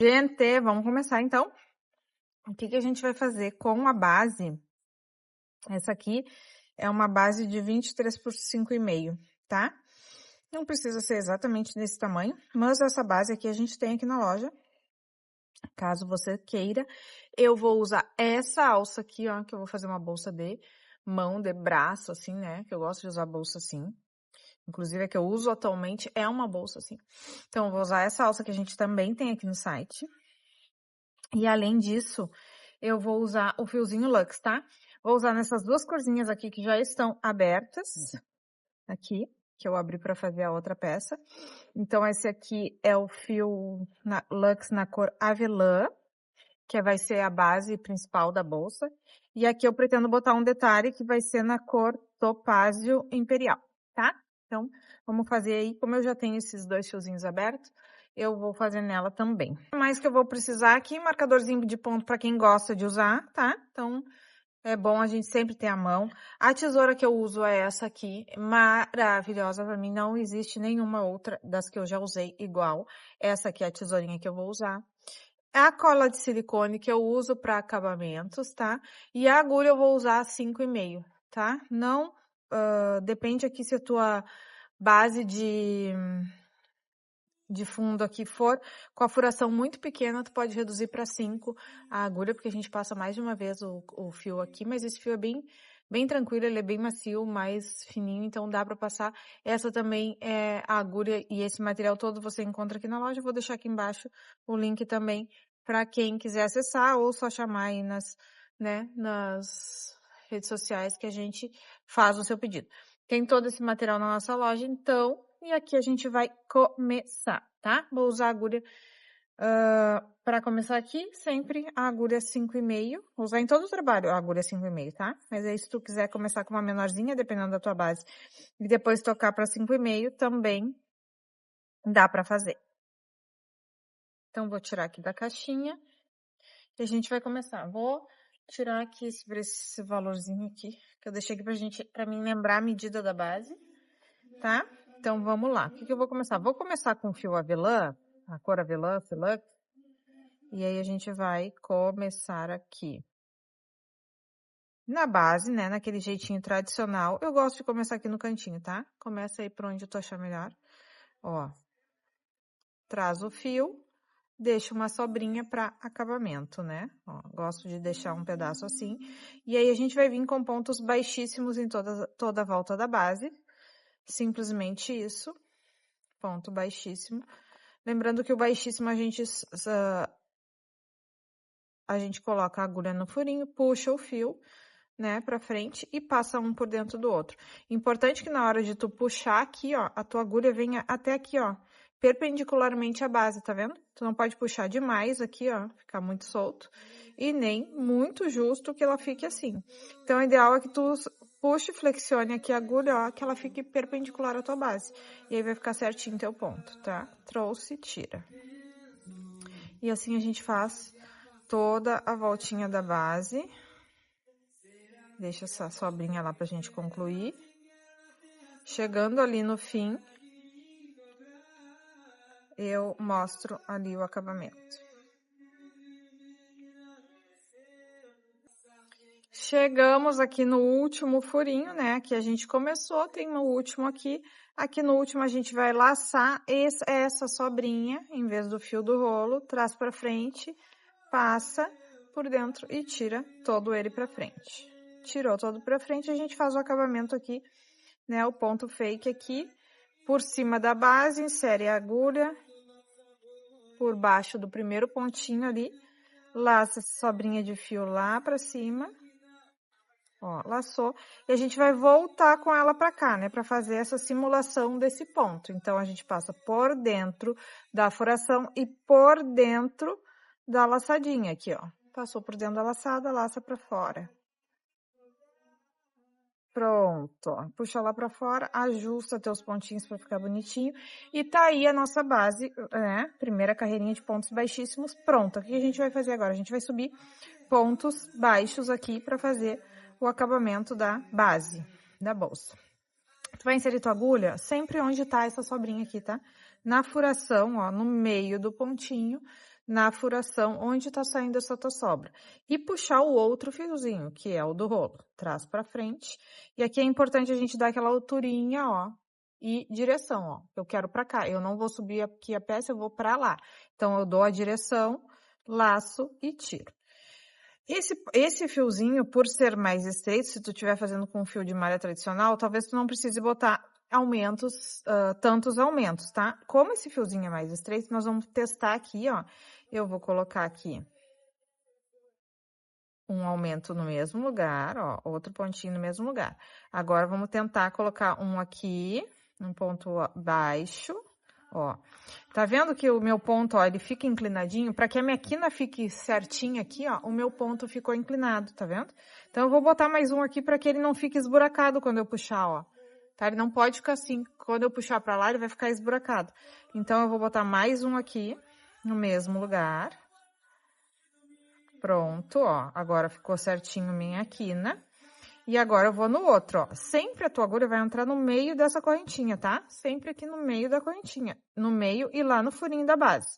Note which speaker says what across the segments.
Speaker 1: Gente, vamos começar então. O que a gente vai fazer com a base? Essa aqui é uma base de 23 por 5,5, tá? Não precisa ser exatamente desse tamanho, mas essa base aqui a gente tem aqui na loja. Caso você queira, eu vou usar essa alça aqui, ó, que eu vou fazer uma bolsa de mão, de braço, assim, né? Que eu gosto de usar bolsa assim. Inclusive, a que eu uso atualmente é uma bolsa assim. Então, eu vou usar essa alça que a gente também tem aqui no site. E além disso, eu vou usar o fiozinho Lux, tá? Vou usar nessas duas corzinhas aqui que já estão abertas. Aqui, que eu abri para fazer a outra peça. Então, esse aqui é o fio Lux na cor avelã, que vai ser a base principal da bolsa. E aqui eu pretendo botar um detalhe que vai ser na cor topázio imperial, tá? Então, vamos fazer aí, como eu já tenho esses dois fiozinhos abertos, eu vou fazer nela também. Mais que eu vou precisar aqui, marcadorzinho de ponto para quem gosta de usar, tá? Então, é bom a gente sempre ter à mão. A tesoura que eu uso é essa aqui, maravilhosa para mim. Não existe nenhuma outra das que eu já usei igual. Essa aqui é a tesourinha que eu vou usar. A cola de silicone que eu uso para acabamentos, tá? E a agulha eu vou usar 5,5, tá? Não, depende aqui se a tua base de fundo aqui for com a furação muito pequena, tu pode reduzir para 5 a agulha, porque a gente passa mais de uma vez o fio aqui, mas esse fio é bem tranquilo, ele é bem macio, mais fininho, então dá para passar. Essa também é a agulha e esse material todo você encontra aqui na loja, eu vou deixar aqui embaixo o link também para quem quiser acessar ou só chamar aí nas redes sociais que a gente faz o seu pedido. Tem todo esse material na nossa loja, então, e aqui a gente vai começar, tá? Vou usar a agulha, para começar aqui, sempre a agulha 5,5. Vou usar em todo o trabalho a agulha 5,5, tá? Mas aí se tu quiser começar com uma menorzinha, dependendo da tua base, e depois tocar para 5,5, também dá para fazer. Então, vou tirar aqui da caixinha e a gente vai começar. Vou tirar aqui esse valorzinho aqui, que eu deixei aqui pra mim lembrar a medida da base, tá? Então, vamos lá. O que eu vou começar? Vou começar com o fio avelã, a cor avelã, Lux. E aí, a gente vai começar aqui. Na base, né? Naquele jeitinho tradicional. Eu gosto de começar aqui no cantinho, tá? Começa aí por onde tu achar melhor. Ó. Traz o fio. Deixa uma sobrinha para acabamento, né? Ó, gosto de deixar um pedaço assim. E aí, a gente vai vir com pontos baixíssimos em toda a volta da base. Simplesmente isso. Ponto baixíssimo. Lembrando que o baixíssimo a gente coloca a agulha no furinho, puxa o fio, né, pra frente e passa um por dentro do outro. Importante que na hora de tu puxar aqui, ó, a tua agulha venha até aqui, ó, perpendicularmente à base, tá vendo? Tu não pode puxar demais aqui, ó, ficar muito solto, e nem muito justo que ela fique assim. Então, o ideal é que tu puxe e flexione aqui a agulha, ó, que ela fique perpendicular à tua base. E aí vai ficar certinho teu ponto, tá? Trouxe, tira. E assim a gente faz toda a voltinha da base. Deixa essa sobrinha lá pra gente concluir. Chegando ali no fim, eu mostro ali o acabamento. Chegamos aqui no último furinho, né? Que a gente começou, tem no último aqui. Aqui no último a gente vai laçar essa sobrinha, em vez do fio do rolo, traz pra frente, passa por dentro e tira todo ele pra frente. Tirou todo pra frente, a gente faz o acabamento aqui, né? O ponto fake aqui, por cima da base, insere a agulha, por baixo do primeiro pontinho ali, laça essa sobrinha de fio lá pra cima, ó, laçou, e a gente vai voltar com ela pra cá, né, pra fazer essa simulação desse ponto. Então, a gente passa por dentro da furação e por dentro da laçadinha aqui, ó. Passou por dentro da laçada, laça pra fora. Pronto, ó. Puxa lá pra fora, ajusta teus pontinhos pra ficar bonitinho. E tá aí a nossa base, né? Primeira carreirinha de pontos baixíssimos, pronta. O que a gente vai fazer agora? A gente vai subir pontos baixos aqui pra fazer o acabamento da base da bolsa. Tu vai inserir tua agulha sempre onde tá essa sobrinha aqui, tá? Na furação, ó, no meio do pontinho, na furação onde tá saindo essa tua sobra. E puxar o outro fiozinho, que é o do rolo. Traz pra frente. E aqui é importante a gente dar aquela alturinha, ó, e direção, ó. Eu quero pra cá. Eu não vou subir aqui a peça, eu vou pra lá. Então, eu dou a direção, laço e tiro. Esse fiozinho, por ser mais estreito, se tu estiver fazendo com fio de malha tradicional, talvez tu não precise botar aumentos, tantos aumentos, tá? Como esse fiozinho é mais estreito, nós vamos testar aqui, ó. Eu vou colocar aqui um aumento no mesmo lugar, ó, outro pontinho no mesmo lugar. Agora, vamos tentar colocar um aqui, um ponto baixo, ó. Tá vendo que o meu ponto, ó, ele fica inclinadinho? Para que a minha quina fique certinha aqui, ó, o meu ponto ficou inclinado, tá vendo? Então, eu vou botar mais um aqui para que ele não fique esburacado quando eu puxar, ó. Tá? Ele não pode ficar assim. Quando eu puxar para lá, ele vai ficar esburacado. Então, eu vou botar mais um aqui, no mesmo lugar. Pronto, ó. Agora ficou certinho minha quina. E agora eu vou no outro, ó. Sempre a tua agulha vai entrar no meio dessa correntinha, tá? Sempre aqui no meio da correntinha. No meio e lá no furinho da base.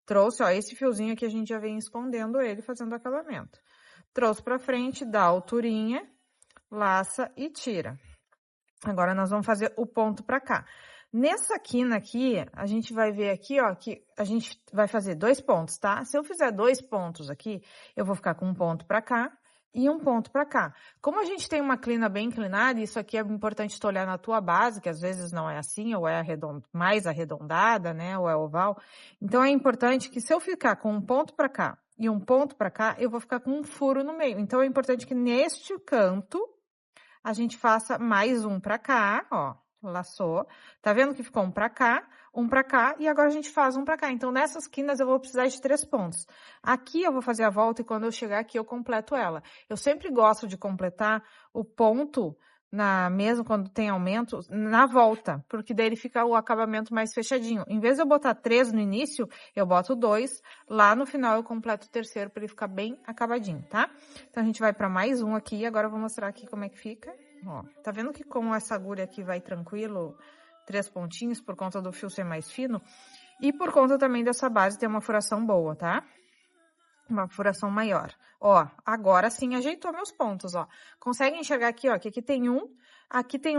Speaker 1: Trouxe, ó, esse fiozinho aqui a gente já vem escondendo ele, fazendo acabamento. Trouxe pra frente, dá a alturinha, laça e tira. Agora, nós vamos fazer o ponto pra cá. Nessa quina aqui, a gente vai ver aqui, ó, que a gente vai fazer 2 pontos, tá? Se eu fizer 2 pontos aqui, eu vou ficar com um ponto pra cá e um ponto pra cá. Como a gente tem uma clina bem inclinada, isso aqui é importante tu olhar na tua base, que às vezes não é assim, ou é mais arredondada, né, ou é oval. Então, é importante que se eu ficar com um ponto pra cá e um ponto pra cá, eu vou ficar com um furo no meio. Então, é importante que neste canto a gente faça mais um pra cá, ó, laçou. Tá vendo que ficou um pra cá e agora a gente faz um pra cá. Então, nessas quinas eu vou precisar de 3 pontos. Aqui eu vou fazer a volta e quando eu chegar aqui eu completo ela. Eu sempre gosto de completar o ponto mesmo quando tem aumento, na volta, porque daí ele fica o acabamento mais fechadinho. Em vez de eu botar 3 no início, eu boto 2, lá no final eu completo o terceiro para ele ficar bem acabadinho, tá? Então, a gente vai para mais um aqui, agora eu vou mostrar aqui como é que fica. Ó, tá vendo que como essa agulha aqui vai tranquilo, 3 pontinhos, por conta do fio ser mais fino, e por conta também dessa base ter uma furação boa, tá? Uma furação maior. Ó, agora sim ajeitou meus pontos, ó. Consegue enxergar aqui, ó, que aqui tem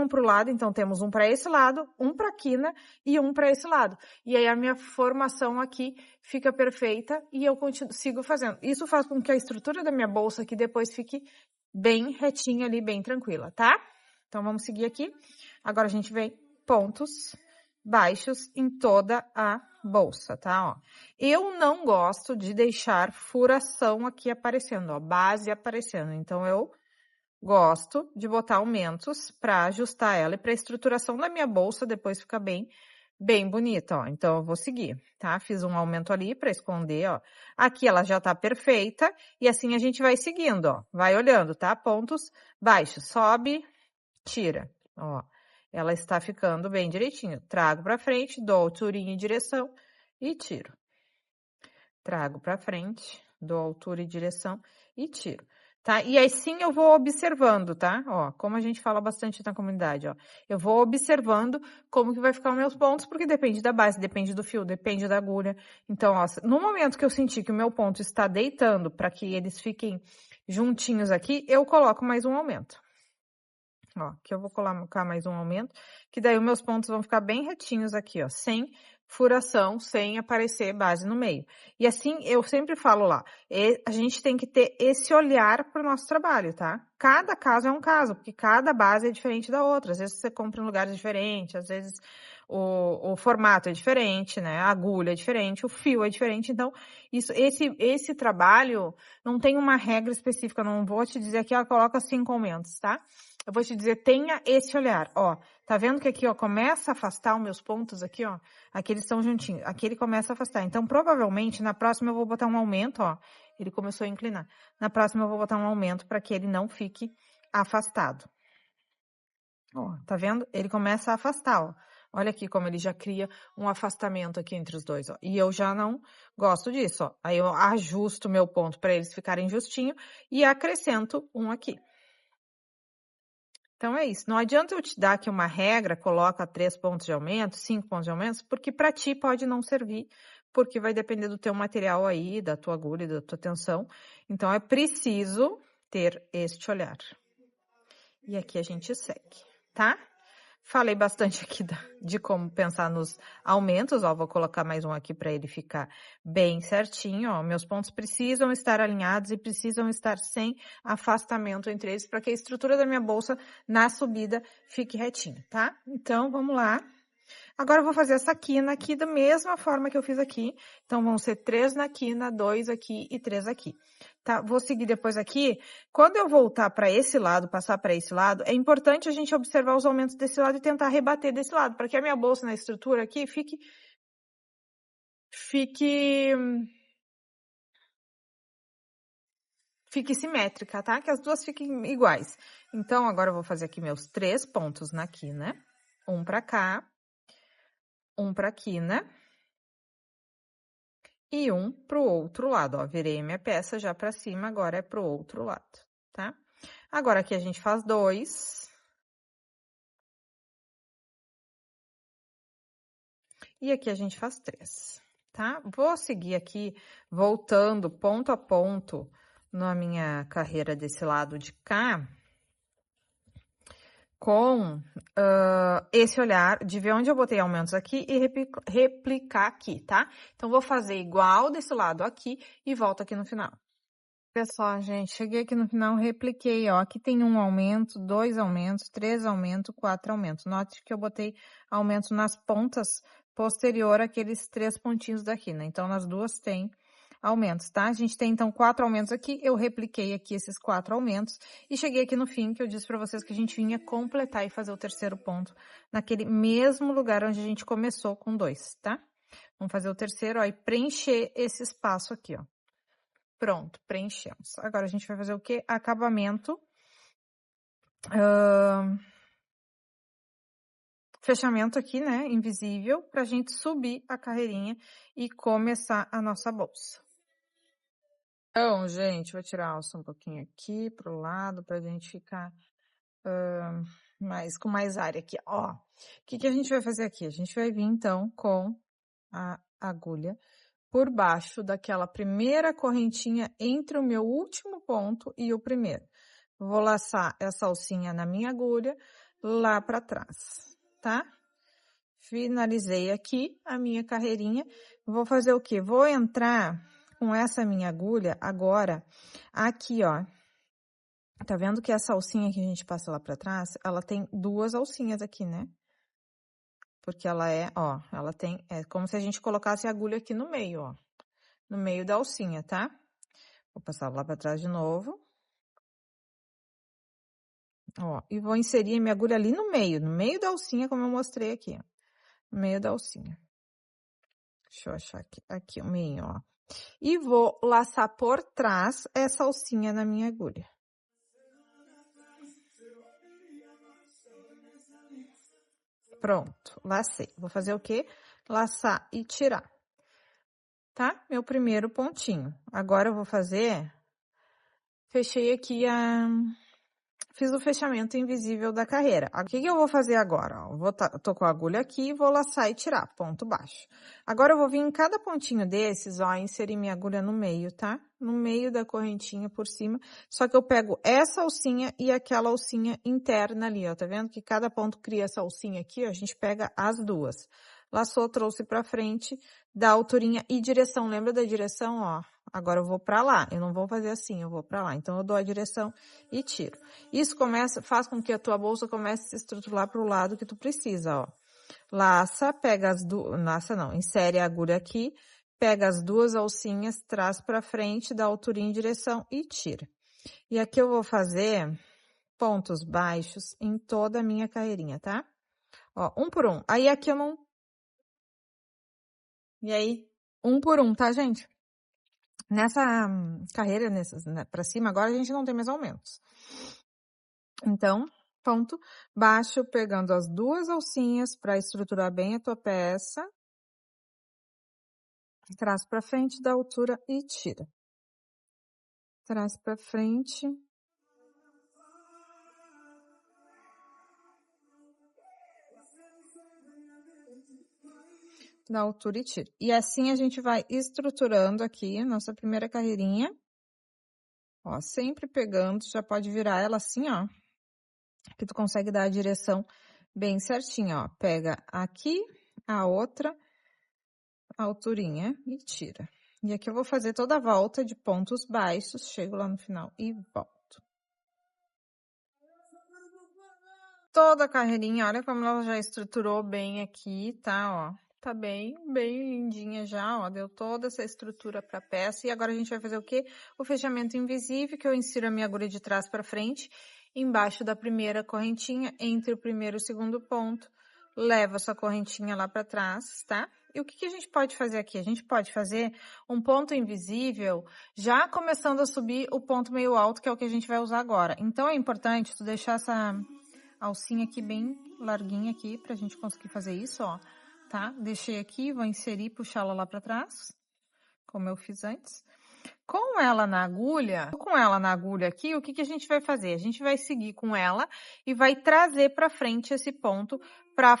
Speaker 1: um pro lado, então temos um para esse lado, um pra quina e um para esse lado. E aí a minha formação aqui fica perfeita e eu sigo fazendo. Isso faz com que a estrutura da minha bolsa aqui depois fique bem retinha ali, bem tranquila, tá? Então, vamos seguir aqui. Agora, a gente vem pontos baixos em toda a bolsa, tá? Ó, eu não gosto de deixar furação aqui aparecendo, ó, base aparecendo. Então, eu gosto de botar aumentos para ajustar ela e para a estruturação da minha bolsa depois ficar bem bonita, ó. Então, eu vou seguir, tá? Fiz um aumento ali para esconder, ó. Aqui ela já tá perfeita e assim a gente vai seguindo, ó. Vai olhando, tá? Pontos baixos, sobe, tira, ó. Ela está ficando bem direitinho. Trago para frente, dou alturinha e direção e tiro. Trago para frente, dou altura e direção e tiro. Tá? E aí sim eu vou observando, tá? Ó, como a gente fala bastante na comunidade, ó. Eu vou observando como que vai ficar os meus pontos, porque depende da base, depende do fio, depende da agulha. Então, ó, no momento que eu sentir que o meu ponto está deitando para que eles fiquem juntinhos aqui, eu coloco mais um aumento. Ó, que eu vou colocar mais um aumento, que daí os meus pontos vão ficar bem retinhos aqui, ó, sem furação, sem aparecer base no meio. E assim, eu sempre falo lá, a gente tem que ter esse olhar para o nosso trabalho, tá? Cada caso é um caso, porque cada base é diferente da outra. Às vezes você compra em lugares diferentes, às vezes o formato é diferente, né? A agulha é diferente, o fio é diferente. Então, esse trabalho não tem uma regra específica, não vou te dizer aqui, ó, coloca 5 aumentos, tá? Eu vou te dizer, tenha esse olhar, ó. Tá vendo que aqui, ó, começa a afastar os meus pontos aqui, ó? Aqui eles estão juntinhos. Aqui ele começa a afastar. Então, provavelmente, na próxima eu vou botar um aumento, ó. Ele começou a inclinar. Na próxima eu vou botar um aumento para que ele não fique afastado. Ó, tá vendo? Ele começa a afastar, ó. Olha aqui como ele já cria um afastamento aqui entre os dois, ó. E eu já não gosto disso, ó. Aí eu ajusto o meu ponto para eles ficarem justinho e acrescento um aqui. Então, é isso. Não adianta eu te dar aqui uma regra, coloca 3 pontos de aumento, 5 pontos de aumento, porque para ti pode não servir, porque vai depender do teu material aí, da tua agulha, da tua tensão. Então, é preciso ter este olhar. E aqui a gente segue, tá? Falei bastante aqui de como pensar nos aumentos, ó, vou colocar mais um aqui para ele ficar bem certinho, ó. Meus pontos precisam estar alinhados e precisam estar sem afastamento entre eles para que a estrutura da minha bolsa na subida fique retinha, tá? Então, vamos lá. Agora eu vou fazer essa quina aqui da mesma forma que eu fiz aqui. Então, vão ser 3 na quina, 2 aqui e 3 aqui. Tá? Vou seguir depois aqui. Quando eu voltar para esse lado, passar para esse lado, é importante a gente observar os aumentos desse lado e tentar rebater desse lado, para que a minha bolsa na estrutura aqui fique simétrica, tá? Que as duas fiquem iguais. Então, agora eu vou fazer aqui meus 3 pontos na quina. Um para cá, um para quina. E um pro outro lado, ó, virei minha peça já pra cima, agora é pro outro lado, tá? Agora aqui a gente faz 2. E aqui a gente faz 3, tá? Vou seguir aqui, voltando ponto a ponto na minha carreira desse lado de cá, com esse olhar de ver onde eu botei aumentos aqui e replicar aqui, tá? Então, vou fazer igual desse lado aqui e volto aqui no final. Pessoal, gente, cheguei aqui no final, repliquei, ó, aqui tem um aumento, 2 aumentos, 3 aumentos, 4 aumentos. Note que eu botei aumento nas pontas posterior àqueles 3 pontinhos daqui, né? Então, nas duas tem aumentos, tá? A gente tem, então, 4 aumentos aqui, eu repliquei aqui esses 4 aumentos e cheguei aqui no fim, que eu disse pra vocês que a gente vinha completar e fazer o terceiro ponto naquele mesmo lugar onde a gente começou com 2, tá? Vamos fazer o terceiro, ó, e preencher esse espaço aqui, ó. Pronto, preenchemos. Agora, a gente vai fazer o quê? Acabamento. Fechamento aqui, né? Invisível, pra gente subir a carreirinha e começar a nossa bolsa. Então, gente, vou tirar a alça um pouquinho aqui pro lado, pra gente ficar com mais área aqui. Ó, o que a gente vai fazer aqui? A gente vai vir, então, com a agulha por baixo daquela primeira correntinha entre o meu último ponto e o primeiro. Vou laçar essa alcinha na minha agulha lá para trás, tá? Finalizei aqui a minha carreirinha. Vou fazer o quê? Vou entrar com essa minha agulha agora aqui, ó. Tá vendo que essa alcinha que a gente passa lá para trás, ela tem 2 alcinhas aqui, né? Porque ela é, ó, ela tem, é como se a gente colocasse a agulha aqui no meio, ó. No meio da alcinha, tá? Vou passar lá para trás de novo. Ó, e vou inserir minha agulha ali no meio da alcinha, como eu mostrei aqui, ó. No meio da alcinha. Deixa eu achar aqui o meio, ó. E vou laçar por trás essa alcinha na minha agulha. Pronto, lacei. Vou fazer o quê? Laçar e tirar. Tá? Meu primeiro pontinho. Agora eu vou fazer... Fechei aqui Fiz o fechamento invisível da carreira. O que eu vou fazer agora? Ó, tô com a agulha aqui e vou laçar e tirar, ponto baixo. Agora, eu vou vir em cada pontinho desses, ó, inserir minha agulha no meio, tá? No meio da correntinha por cima. Só que eu pego essa alcinha e aquela alcinha interna ali, ó. Tá vendo que cada ponto cria essa alcinha aqui, ó? A gente pega as duas. Laçou, trouxe pra frente, da alturinha e direção. Lembra da direção, ó? Agora eu vou pra lá. Eu não vou fazer assim, eu vou pra lá. Então, eu dou a direção e tiro. Isso faz com que a tua bolsa comece a se estruturar para o lado que tu precisa, ó. Laça, pega as duas, laça não, insere a agulha aqui, pega as duas alcinhas, traz para frente, dá altura em direção e tira. E aqui eu vou fazer pontos baixos em toda a minha carreirinha, tá? Ó, um por um. Aí aqui eu não... E aí, um por um, tá, gente? Nessa carreira, né, pra cima, agora a gente não tem mais aumentos. Então, ponto baixo, pegando as duas alcinhas para estruturar bem a tua peça. Traz para frente, dá altura e tira. Traz para frente. da altura e tira. E assim a gente vai estruturando aqui nossa primeira carreirinha. Ó, sempre pegando, já pode virar ela assim, ó, que tu consegue dar a direção bem certinha, ó. Pega aqui a outra alturinha e tira. E aqui eu vou fazer toda a volta de pontos baixos, chego lá no final e volto. Toda a carreirinha, olha como ela já estruturou bem aqui, tá, ó. Tá bem lindinha já, ó, deu toda essa estrutura pra peça. E agora a gente vai fazer o quê? O fechamento invisível, que eu insiro a minha agulha de trás pra frente, embaixo da primeira correntinha, entre o primeiro e o segundo ponto, levo essa correntinha lá pra trás, tá? E o que a gente pode fazer aqui? A gente pode fazer um ponto invisível, já começando a subir o ponto meio alto, que é o que a gente vai usar agora. Então, é importante tu deixar essa alcinha aqui bem larguinha aqui, pra gente conseguir fazer isso, ó. Tá? Deixei aqui, vou inserir, puxá-la lá pra trás, como eu fiz antes. Com ela na agulha aqui, o que a gente vai fazer? A gente vai seguir com ela e vai trazer pra frente esse ponto pra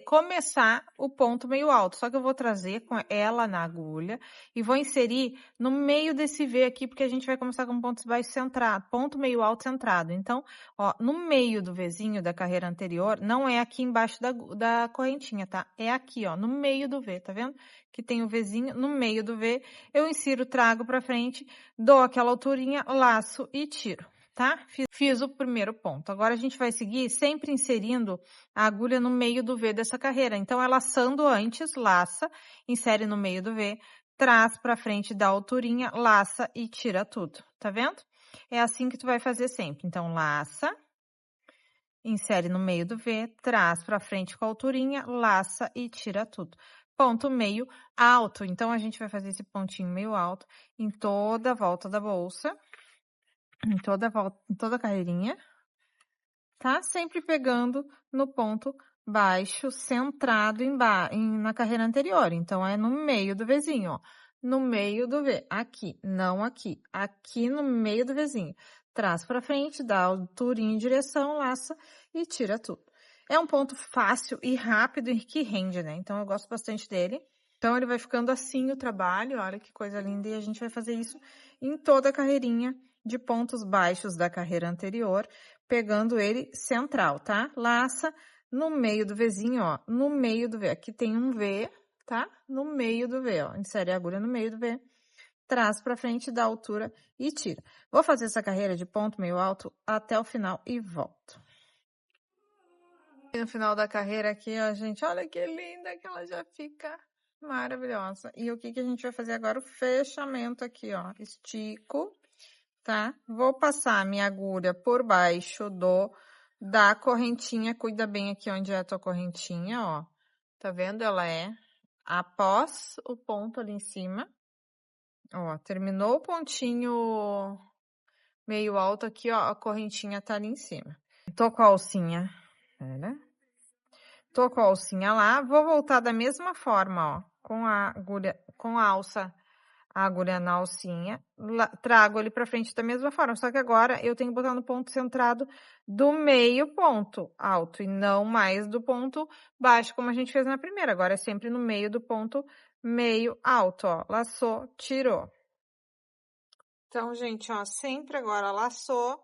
Speaker 1: começar o ponto meio alto. Só que eu vou trazer com ela na agulha e vou inserir no meio desse V aqui, porque a gente vai começar com pontos baixos centrado, ponto meio alto centrado. Então, ó, no meio do Vzinho da carreira anterior, não é aqui embaixo da correntinha, tá? É aqui, ó, no meio do V, tá vendo? Que tem o Vzinho, no meio do V, eu insiro, trago pra frente, dou aquela alturinha, laço e tiro, tá? Fiz o primeiro ponto. Agora a gente vai seguir sempre inserindo a agulha no meio do V dessa carreira. Então, é laçando antes, laça, insere no meio do V, traz pra frente, dá alturinha, laça e tira tudo, tá vendo? É assim que tu vai fazer sempre. Então, laça, insere no meio do V, traz pra frente com a alturinha, laça e tira tudo. Ponto meio alto. Então, a gente vai fazer esse pontinho meio alto em toda a volta da bolsa, em toda a carreirinha, tá? Sempre pegando no ponto baixo, centrado na carreira anterior. Então, é no meio do Vzinho, ó. No meio do V. Aqui, não aqui. Aqui no meio do Vzinho. Traz pra frente, dá alturinha em direção, laça e tira tudo. É um ponto fácil e rápido e que rende, né? Então, eu gosto bastante dele. Então, ele vai ficando assim o trabalho. Olha que coisa linda. E a gente vai fazer isso em toda a carreirinha de pontos baixos da carreira anterior, pegando ele central, tá? Laça no meio do Vzinho, ó, no meio do V. Aqui tem um V, tá? No meio do V, ó. Insere a agulha no meio do V, traz pra frente, dá altura e tira. Vou fazer essa carreira de ponto meio alto até o final e volto. E no final da carreira aqui, ó, gente, olha que linda que ela já fica maravilhosa. E o que a gente vai fazer agora? O fechamento aqui, ó. Estico, tá? Vou passar a minha agulha por baixo da correntinha. Cuida bem aqui onde é a tua correntinha, ó. Tá vendo? Ela é após o ponto ali em cima. Ó, terminou o pontinho meio alto aqui, ó, a correntinha tá ali em cima. Tô com a alcinha, pera. Tô com a alcinha lá, vou voltar da mesma forma, ó, com a agulha, com a alça, a agulha na alcinha, trago ele pra frente da mesma forma, só que agora eu tenho que botar no ponto centrado do meio ponto alto e não mais do ponto baixo, como a gente fez na primeira. Agora é sempre no meio do ponto meio alto, ó, laçou, tirou. Então, gente, ó, sempre agora laçou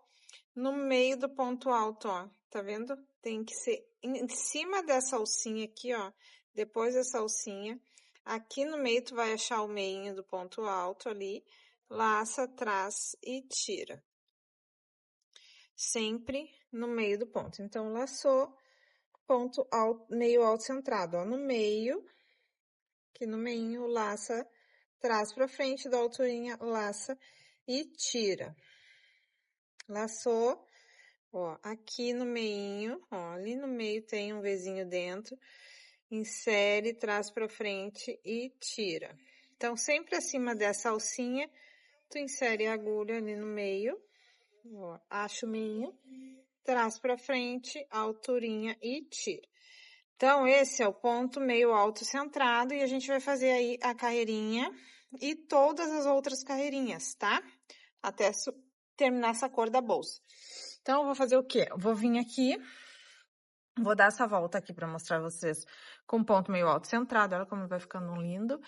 Speaker 1: no meio do ponto alto, ó, tá vendo? Tem que ser em cima dessa alcinha aqui, ó, depois dessa alcinha. Aqui no meio tu vai achar o meinho do ponto alto ali, laça, traz e tira. Sempre no meio do ponto. Então, laçou, ponto alto, meio alto centrado, ó, no meio, aqui no meinho, laça, traz pra frente da alturinha, laça e tira. Laçou, ó, aqui no meinho, ó, ali no meio tem um Vzinho dentro, insere, traz pra frente e tira. Então, sempre acima dessa alcinha, tu insere a agulha ali no meio, ó, acha o meinho, traz pra frente, alturinha e tira. Então, esse é o ponto meio alto centrado e a gente vai fazer aí a carreirinha e todas as outras carreirinhas, tá? Até terminar essa cor da bolsa. Então, eu vou fazer o quê? Eu vou vir aqui Vou dar essa volta aqui pra mostrar vocês com ponto meio alto centrado, olha como vai ficando lindo.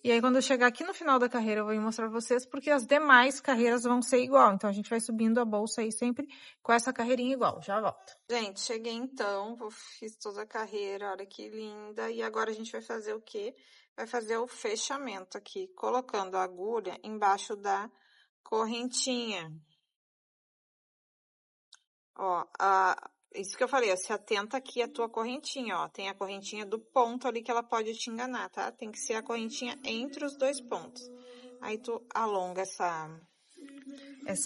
Speaker 1: E aí, quando eu chegar aqui no final da carreira, eu vou mostrar pra vocês, porque as demais carreiras vão ser igual. Então, a gente vai subindo a bolsa aí sempre com essa carreirinha igual. Já volto. Gente, cheguei então, fiz toda a carreira, olha que linda. E agora a gente vai fazer o quê? Vai fazer o fechamento aqui, colocando a agulha embaixo da correntinha. Ó, isso que eu falei, ó, se atenta aqui a tua correntinha, ó. Tem a correntinha do ponto ali que ela pode te enganar, tá? Tem que ser a correntinha entre os dois pontos. Aí, tu alonga essa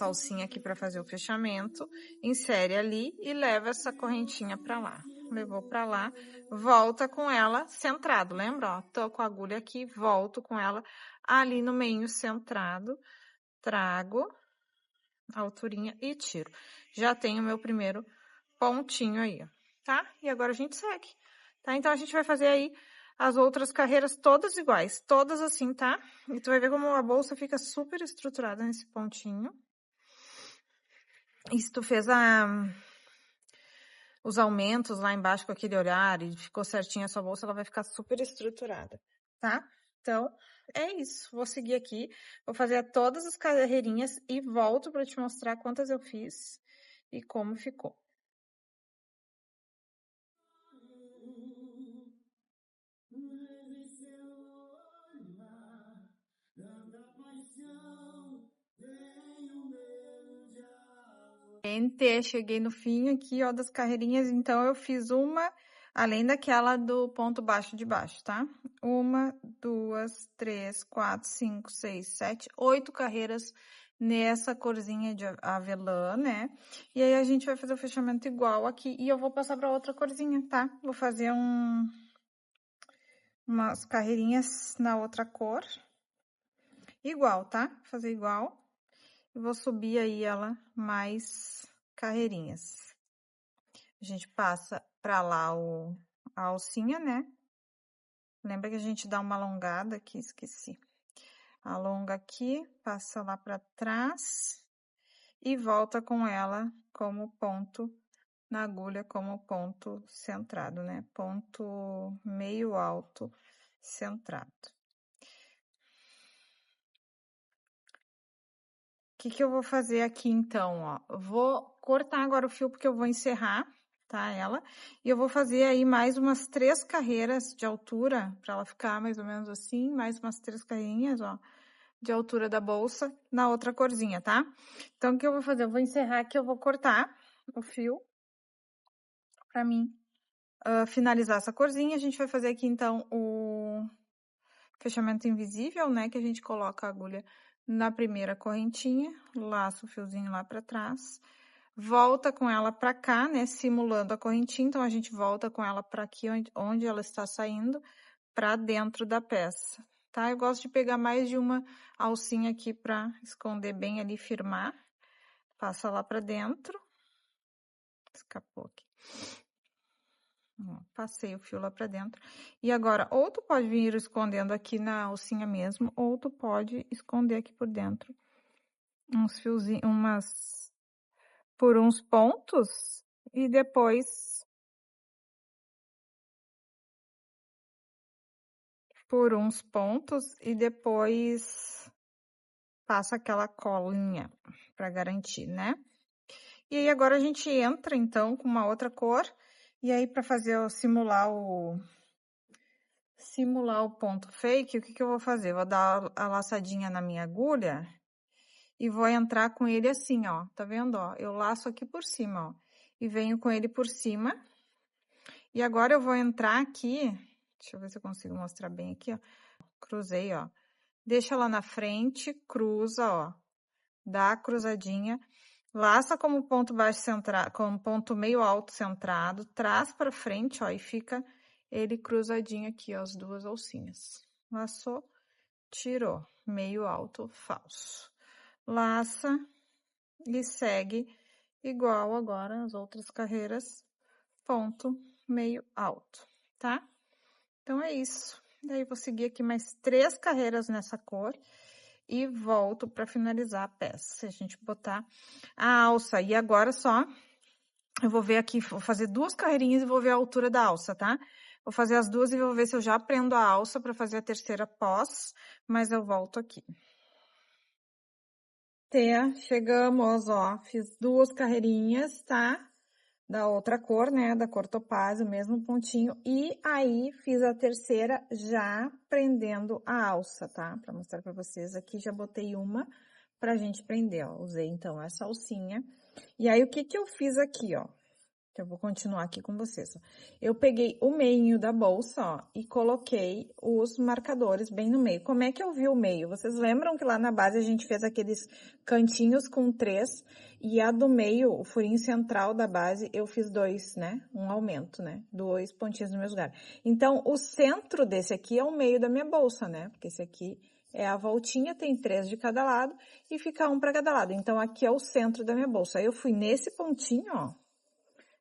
Speaker 1: alcinha aqui pra fazer o fechamento, insere ali e leva essa correntinha pra lá. Levou pra lá, volta com ela centrado, lembra? Ó, tô com a agulha aqui, volto com ela ali no meio centrado, trago a alturinha e tiro. Já tenho o meu primeiro pontinho aí, ó, tá? E agora a gente segue, tá? Então, a gente vai fazer aí as outras carreiras todas iguais, todas assim, tá? E tu vai ver como a bolsa fica super estruturada nesse pontinho. E se tu fez os aumentos lá embaixo com aquele horário e ficou certinha a sua bolsa, ela vai ficar super estruturada, tá? Então, é isso. Vou seguir aqui, vou fazer todas as carreirinhas e volto para te mostrar quantas eu fiz e como ficou. Gente, cheguei no fim aqui, ó, das carreirinhas, então eu fiz uma, além daquela do ponto baixo de baixo, tá? 1, 2, 3, 4, 5, 6, 7, 8 carreiras nessa corzinha de avelã, né? E aí, a gente vai fazer o fechamento igual aqui, e eu vou passar pra outra corzinha, tá? Vou fazer umas carreirinhas na outra cor, igual, tá? Vou fazer igual, e vou subir aí ela mais carreirinhas. A gente passa pra lá a alcinha, né? Lembra que a gente dá uma alongada aqui, esqueci. Alonga aqui, passa lá pra trás e volta com ela como ponto na agulha, como ponto centrado, né? Ponto meio alto centrado. O que eu vou fazer aqui, então, ó? Eu vou cortar agora o fio, porque eu vou encerrar, tá, ela. E eu vou fazer aí mais umas 3 carreiras de altura, pra ela ficar mais ou menos assim, mais umas 3 carreirinhas, ó, de altura da bolsa, na outra corzinha, tá? Então, o que eu vou fazer? Eu vou encerrar aqui, eu vou cortar o fio, pra mim finalizar essa corzinha. A gente vai fazer aqui, então, o fechamento invisível, né, que a gente coloca a agulha na primeira correntinha, laça o fiozinho lá pra trás, volta com ela pra cá, né, simulando a correntinha, então a gente volta com ela pra aqui, onde ela está saindo, pra dentro da peça, tá? Eu gosto de pegar mais de uma alcinha aqui pra esconder bem ali, firmar, passa lá pra dentro, escapou aqui. Ó, passei o fio lá pra dentro. E agora, ou tu pode vir escondendo aqui na alcinha mesmo, ou tu pode esconder aqui por dentro uns fiozinhos, por uns pontos, e depois por uns pontos, e depois passa aquela colinha pra garantir, né? E aí, agora a gente entra, então, com uma outra cor, e aí, pra fazer, simular o ponto fake, o que eu vou fazer? Vou dar a laçadinha na minha agulha e vou entrar com ele assim, ó, tá vendo, ó? Eu laço aqui por cima, ó, e venho com ele por cima. E agora eu vou entrar aqui, deixa eu ver se eu consigo mostrar bem aqui, ó. Cruzei, ó. Deixa lá na frente, cruza, ó. Dá a cruzadinha, laça como ponto baixo centrado, como ponto meio alto centrado, traz pra frente, ó, e fica ele cruzadinho aqui, ó, as duas alcinhas. Laçou, tirou, meio alto falso. Laça e segue igual agora as outras carreiras, ponto meio alto, tá? Então, é isso. Daí, vou seguir aqui mais 3 carreiras nessa cor e volto para finalizar a peça. Se a gente botar a alça, e agora só Eu vou ver aqui, vou fazer 2 carreirinhas e vou ver a altura da alça, tá? Vou fazer as 2 e vou ver se eu já prendo a alça para fazer a terceira pós, mas eu volto aqui. Chegamos, ó, fiz 2 carreirinhas, tá? Da outra cor, né? Da cor topázio, mesmo pontinho. E aí, fiz a terceira já prendendo a alça, tá? Pra mostrar pra vocês aqui, já botei uma pra gente prender, ó. Usei, então, essa alcinha. E aí, o que que eu fiz aqui, ó? Que eu vou continuar aqui com vocês. Eu peguei o meio da bolsa, ó, e coloquei os marcadores bem no meio. Como é que eu vi o meio? Vocês lembram que lá na base a gente fez aqueles cantinhos com 3 e a do meio, o furinho central da base, eu fiz 2, né? Um aumento, né? 2 pontinhos no mesmo lugar. Então, o centro desse aqui é o meio da minha bolsa, né? Porque esse aqui é a voltinha, tem 3 de cada lado e fica um para cada lado. Então, aqui é o centro da minha bolsa. Aí eu fui nesse pontinho, ó,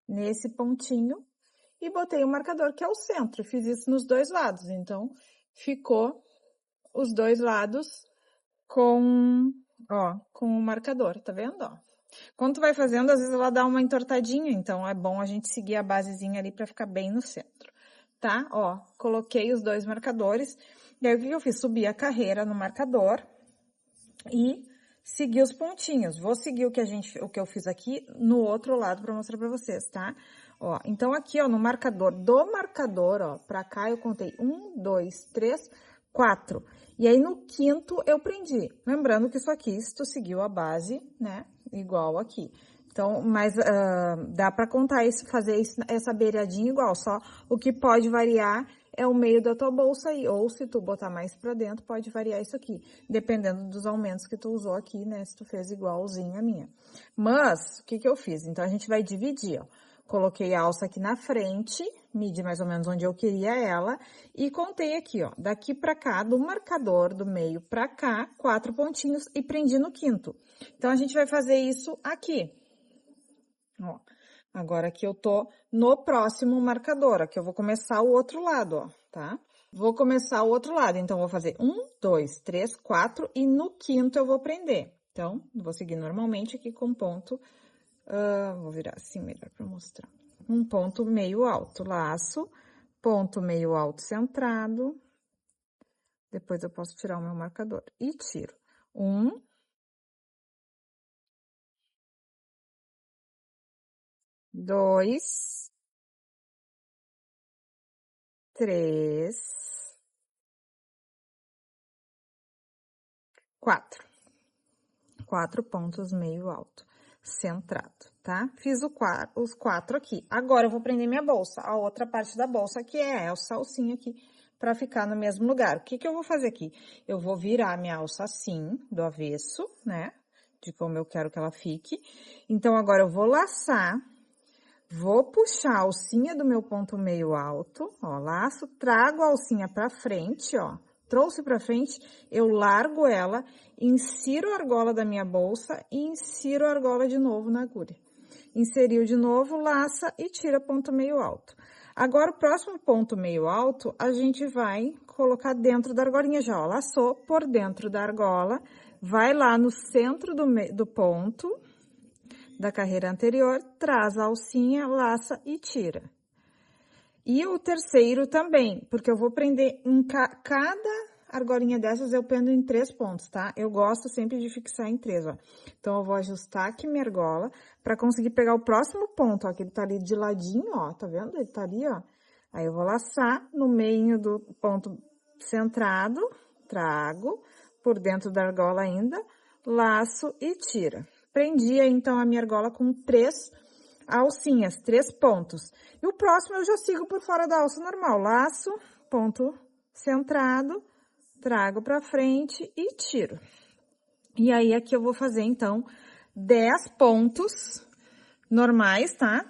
Speaker 1: nesse pontinho e botei o marcador que é o centro. Fiz isso nos 2 lados, então ficou os 2 lados com, ó, com o marcador, tá vendo, ó? Quando tu vai fazendo, às vezes ela dá uma entortadinha, então é bom a gente seguir a basezinha ali pra ficar bem no centro, tá? Ó, coloquei os 2 marcadores, e aí o que eu fiz? Subi a carreira no marcador e seguir os pontinhos. Vou seguir o que eu fiz aqui no outro lado para mostrar para vocês, tá? Ó, então aqui, ó, no marcador, do marcador, ó, pra cá eu contei 1, 2, 3, 4. E aí no quinto eu prendi. Lembrando que isso aqui, se tu seguiu a base, né, igual aqui. Então, mas dá para contar isso, fazer isso, essa beiradinha igual, só o que pode variar é o meio da tua bolsa aí, ou se tu botar mais pra dentro, pode variar isso aqui, dependendo dos aumentos que tu usou aqui, né, se tu fez igualzinho a minha. Mas, o que que eu fiz? Então, a gente vai dividir, ó. Coloquei a alça aqui na frente, medi mais ou menos onde eu queria ela, e contei aqui, ó, daqui pra cá, do marcador do meio pra cá, 4 pontinhos e prendi no quinto. Então, a gente vai fazer isso aqui. Ó, agora aqui eu tô no próximo marcador, aqui eu vou começar o outro lado, ó, tá? Vou começar o outro lado, então vou fazer 1, 2, 3, 4 e no quinto eu vou prender. Então, vou seguir normalmente aqui com ponto, vou virar assim melhor pra mostrar. Um ponto meio alto, laço, ponto meio alto centrado, depois eu posso tirar o meu marcador e tiro. 1, 2, 3, 4. 4 pontos meio alto, centrado, tá? Fiz os 4 aqui. Agora, eu vou prender minha bolsa, a outra parte da bolsa, que é essa alcinha aqui, pra ficar no mesmo lugar. O que que eu vou fazer aqui? Eu vou virar minha alça assim, do avesso, né? De como eu quero que ela fique. Então, agora eu vou laçar, vou puxar a alcinha do meu ponto meio alto, ó, laço, trago a alcinha pra frente, ó. Trouxe pra frente, eu largo ela, insiro a argola da minha bolsa e insiro a argola de novo na agulha. Inseriu de novo, laça e tira ponto meio alto. Agora, o próximo ponto meio alto, a gente vai colocar dentro da argolinha já, ó. Laçou por dentro da argola, vai lá no centro do ponto da carreira anterior, traz a alcinha, laça e tira. E o terceiro também, porque eu vou prender em cada argolinha dessas, eu prendo em 3 pontos, tá? Eu gosto sempre de fixar em 3, ó. Então, eu vou ajustar aqui minha argola pra conseguir pegar o próximo ponto, ó, que ele tá ali de ladinho, ó, tá vendo? Ele tá ali, ó. Aí, eu vou laçar no meio do ponto centrado, trago por dentro da argola ainda, laço e tira. Prendi, então, a minha argola com 3 alcinhas, 3 pontos. E o próximo eu já sigo por fora da alça normal. Laço, ponto centrado, trago pra frente e tiro. E aí, aqui eu vou fazer, então, 10 pontos normais, tá?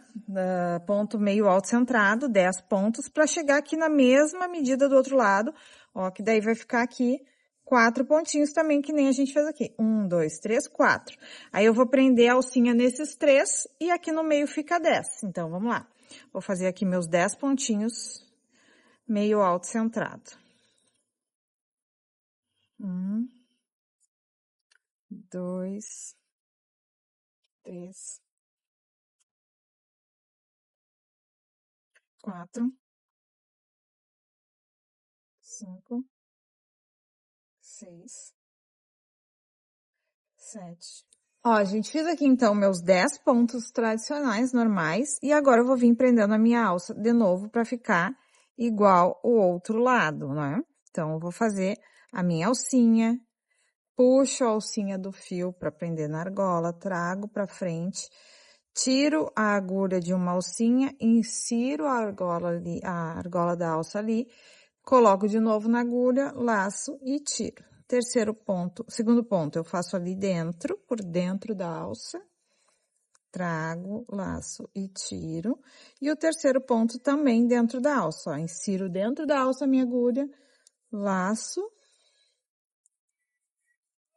Speaker 1: Ponto meio alto centrado, 10 pontos, pra chegar aqui na mesma medida do outro lado. Ó, que daí vai ficar aqui 4 pontinhos também, que nem a gente fez aqui. 1, 2, 3, 4. Aí, eu vou prender a alcinha nesses 3 e aqui no meio fica 10. Então, vamos lá. Vou fazer aqui meus 10 pontinhos meio alto centrado. 1, 2, 3, 4, 5, 6, 7. Ó, gente, fiz aqui então meus 10 pontos tradicionais, normais, e agora eu vou vir prendendo a minha alça de novo para ficar igual o outro lado, né? Então, eu vou fazer a minha alcinha, puxo a alcinha do fio para prender na argola, trago para frente, tiro a agulha de uma alcinha, insiro a argola da alça ali, coloco de novo na agulha, laço e tiro. Segundo ponto, eu faço ali dentro, por dentro da alça, trago, laço e tiro. E o terceiro ponto também dentro da alça, ó, insiro dentro da alça a minha agulha, laço,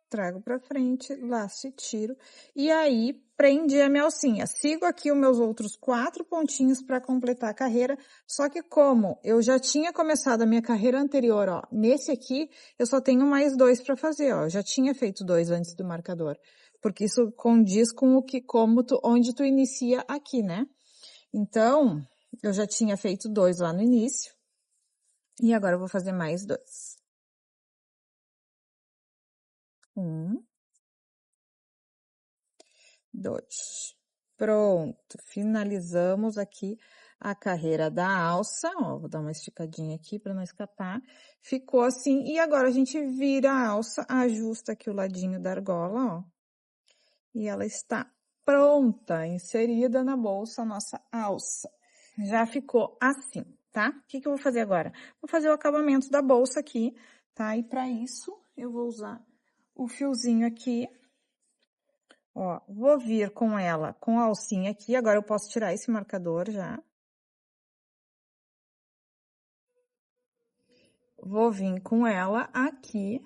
Speaker 1: trago pra frente, laço e tiro. E aí, prendi a minha alcinha. Sigo aqui os meus outros 4 pontinhos para completar a carreira, só que como eu já tinha começado a minha carreira anterior, ó, nesse aqui, eu só tenho mais 2 para fazer, ó. Eu já tinha feito 2 antes do marcador, porque isso condiz com onde tu inicia aqui, né? Então, eu já tinha feito 2 lá no início, e agora eu vou fazer mais 2. 1, 2. Pronto, finalizamos aqui a carreira da alça, ó, vou dar uma esticadinha aqui para não escapar. Ficou assim, e agora a gente vira a alça, ajusta aqui o ladinho da argola, ó. E ela está pronta, inserida na bolsa, a nossa alça. Já ficou assim, tá? O que eu vou fazer agora? Vou fazer o acabamento da bolsa aqui, tá? E para isso, eu vou usar o fiozinho aqui. Ó, vou vir com ela, com a alcinha aqui, agora eu posso tirar esse marcador já. Vou vir com ela aqui,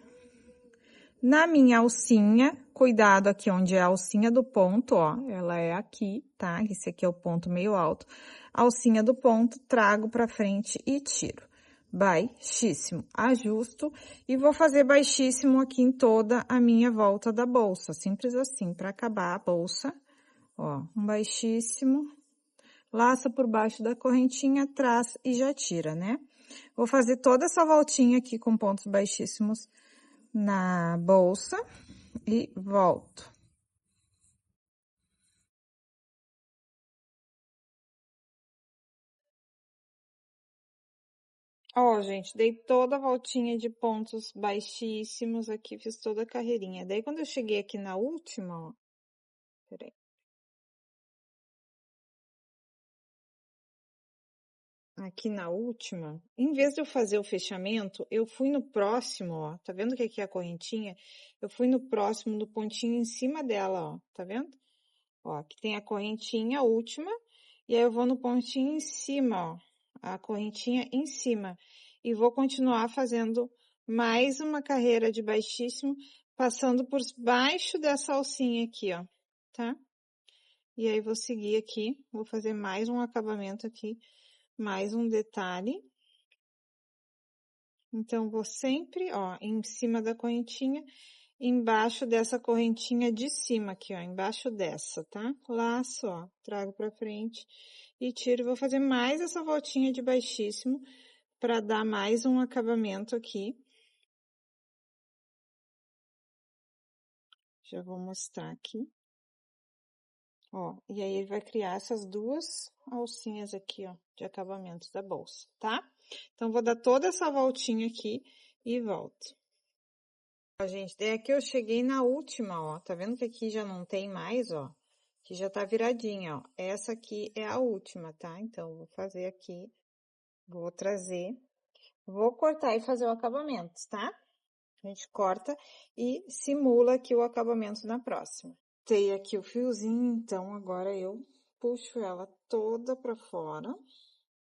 Speaker 1: na minha alcinha, cuidado aqui onde é a alcinha do ponto, ó, ela é aqui, tá? Esse aqui é o ponto meio alto. Alcinha do ponto, trago pra frente e tiro. Baixíssimo, ajusto e vou fazer baixíssimo aqui em toda a minha volta da bolsa, simples assim, para acabar a bolsa, ó, um baixíssimo. Laça por baixo da correntinha, traz e já tira, né? Vou fazer toda essa voltinha aqui com pontos baixíssimos na bolsa e volto. Ó, gente, dei toda a voltinha de pontos baixíssimos aqui, fiz toda a carreirinha. Daí, quando eu cheguei aqui na última, ó, peraí. Aqui na última, em vez de eu fazer o fechamento, eu fui no próximo, ó, tá vendo que aqui é a correntinha? Eu fui no próximo, no pontinho em cima dela, ó, tá vendo? Ó, aqui tem a correntinha última, e aí eu vou no pontinho em cima, ó, a correntinha em cima. E vou continuar fazendo mais uma carreira de baixíssimo, passando por baixo dessa alcinha aqui, ó, tá? E aí vou seguir aqui, vou fazer mais um acabamento aqui, mais um detalhe. Então, vou sempre, ó, em cima da correntinha, embaixo dessa correntinha de cima aqui, ó, embaixo dessa, tá? Laço, ó, trago pra frente e tiro. Vou fazer mais essa voltinha de baixíssimo para dar mais um acabamento aqui. Já vou mostrar aqui. Ó, e aí ele vai criar essas duas alcinhas aqui, ó, de acabamento da bolsa, tá? Então, vou dar toda essa voltinha aqui e volto. Ó, gente, daí aqui eu cheguei na última, ó. Tá vendo que aqui já não tem mais, ó? Que já tá viradinha, ó. Essa aqui é a última, tá? Então, vou fazer aqui, vou trazer, vou cortar e fazer o acabamento, tá? A gente corta e simula aqui o acabamento na próxima. Tem aqui o fiozinho, então agora eu puxo ela toda pra fora,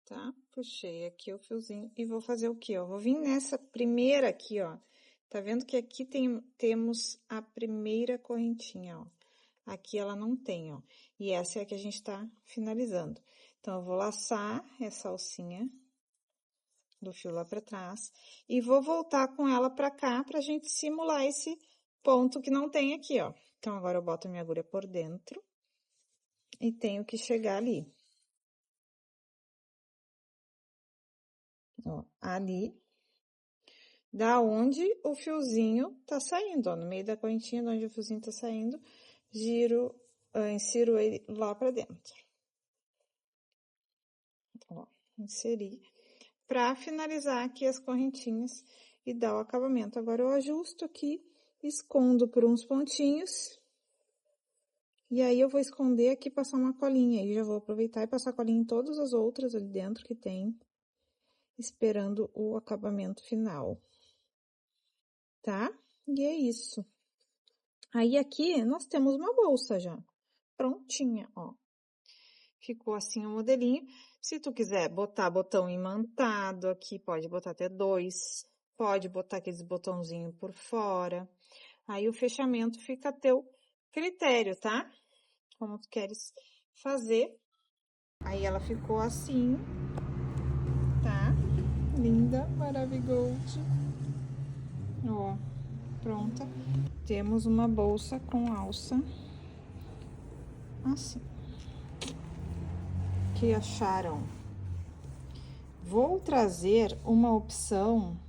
Speaker 1: tá? Puxei aqui o fiozinho e vou fazer o quê? Eu vou vir nessa primeira aqui, ó. Tá vendo que aqui temos a primeira correntinha, ó. Aqui ela não tem, ó. E essa é a que a gente tá finalizando. Então, eu vou laçar essa alcinha do fio lá pra trás e vou voltar com ela pra cá pra gente simular esse ponto que não tem aqui, ó. Então, agora eu boto a minha agulha por dentro e tenho que chegar ali. Ó, ali, da onde o fiozinho tá saindo, ó, no meio da correntinha, de onde o fiozinho tá saindo, insiro ele lá pra dentro. Ó, inseri. Pra finalizar aqui as correntinhas e dar o acabamento. Agora, eu ajusto aqui, escondo por uns pontinhos. E aí, eu vou esconder aqui e passar uma colinha. Aí, já vou aproveitar e passar colinha em todas as outras ali dentro que tem, esperando o acabamento final. Tá? E é isso. Aí, aqui, nós temos uma bolsa já, prontinha, ó. Ficou assim o modelinho. Se tu quiser botar botão imantado aqui, pode botar até 2. Pode botar aqueles botãozinhos por fora. Aí, o fechamento fica a teu critério, tá? Como tu queres fazer. Aí, ela ficou assim, tá? Linda, maravilhosa. Ó, pronta. Temos uma bolsa com alça assim. Que acharam? Vou trazer uma opção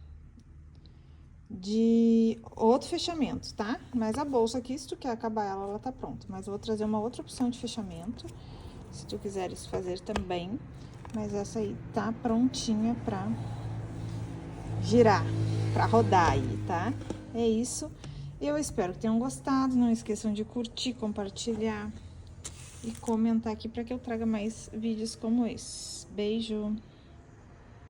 Speaker 1: de outro fechamento, tá? Mas a bolsa aqui, se tu quer acabar ela, ela tá pronta. Mas eu vou trazer uma outra opção de fechamento, se tu quiseres fazer também. Mas essa aí tá prontinha pra girar, pra rodar aí, tá? É isso. Eu espero que tenham gostado. Não esqueçam de curtir, compartilhar e comentar aqui para que eu traga mais vídeos como esse. Beijo!